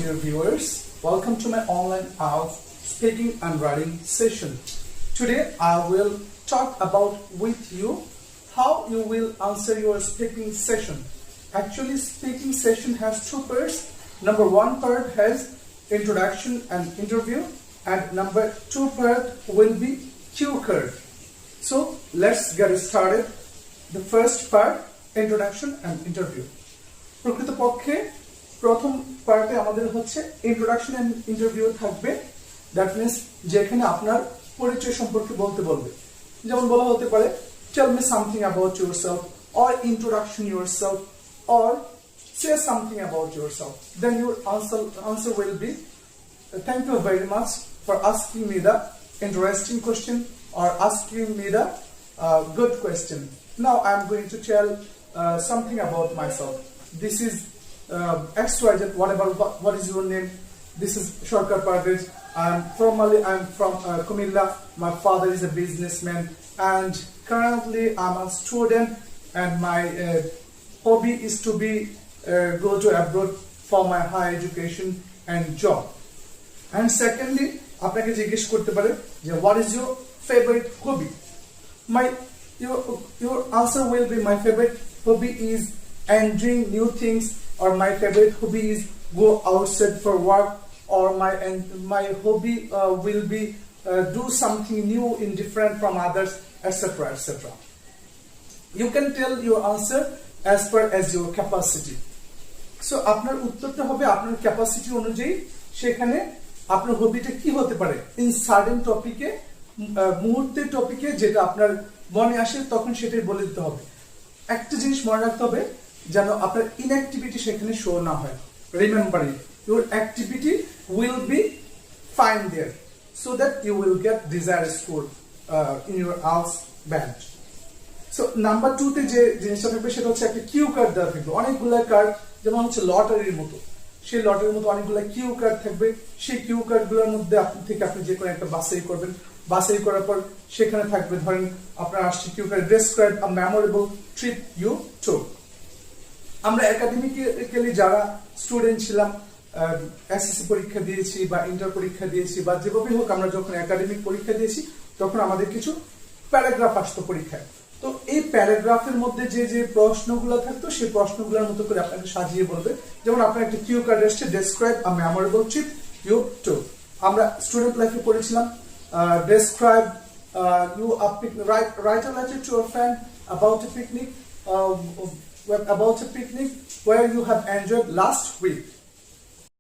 dear viewers, welcome to my online speaking and writing session. Today I will talk about with you how you will answer your speaking session. Actually, speaking session has two parts. Number one part has introduction and interview, and number two part will be cue card. So let's get started. The first part, introduction and interview. প্রকৃতপক্ষে প্রথম পার্টে আমাদের হচ্ছে introduction and interview থাকবে। That means যেখানে আপনার পরিচয় সম্পর্কে বলতে বলবে। যেমন বলা হতে পারে tell me something about yourself or introduction yourself or say something about yourself. Then your answer will be thank you very much for asking me the interesting question or asking me the good question. Now I'm going to tell something about myself. This is XYZ, what is your name? This is Shorkar Parvez. I'm from Kumilla. My father is a businessman, and currently I'm a student, and my hobby is to go to abroad for my higher education and job. And secondly, আপনাকে জিজ্ঞেস করতে পারে যে what is your favorite hobby? Your answer will be my favorite hobby is entering new things, or my favorite hobby is go outside for work, or my hobby will be do something new and different from others, etc. etc. You can tell your answer as per as your capacity. So আপনার উত্তরটা হবে আপনার capacity অনুযায়ী। সেখানে আপনার হবিটা কি হতে পারে ইন সার্টেন টপিকে, মুহূর্তের টপিকে যেটা আপনার মনে আসে তখন সেটাই বলে দিতে হবে। একটা জিনিস মনে রাখতে হবে যেন আপনার ইনঅ্যাক্টিভিটি সেখানে শো না হয়। Remember it, your activity will be fine there so that you will get desired score in your IELTS band. So number 2 তে যে জিনিসটা থাকবে সেটা হচ্ছে একটা কিউ কার্ড দেওয়া থাকবে। অনেকগুলো কার্ড, যেমন হচ্ছে লটারির মতো, সেই লটারির মতো অনেকগুলো কিউ কার্ড থাকবে। সেই কিউ কার্ডগুলোর মধ্যে আপনি যে কোনো একটা বাছাই করবেন। বাছাই করার পর সেখানে থাকবে, ধরেন আপনার আসছে cue card describe a memorable trip you took. আমরা একাডেমিক্যালি যারা স্টুডেন্ট ছিলাম, এসএসসি পরীক্ষা দিয়েছি বা ইন্টার পরীক্ষা দিয়েছি বা যেভাবেই হোক, আমরা যখন একাডেমিক পরীক্ষা দিয়েছি তখন আমাদের কিছু প্যারাগ্রাফ আসতো পরীক্ষায়। তো এই প্যারাগ্রাফের মধ্যে যে প্রশ্নগুলো থাকতো সেই প্রশ্নগুলোর মতো করে আপনাকে সাজিয়ে বলবে। যেমন আপনার একটা কিউ কার্ড আসছে describe a memorable trip you took. আমরা স্টুডেন্ট লাইফে পড়েছিলাম describe you write a letter to a friend about a picnic where you have enjoyed last week.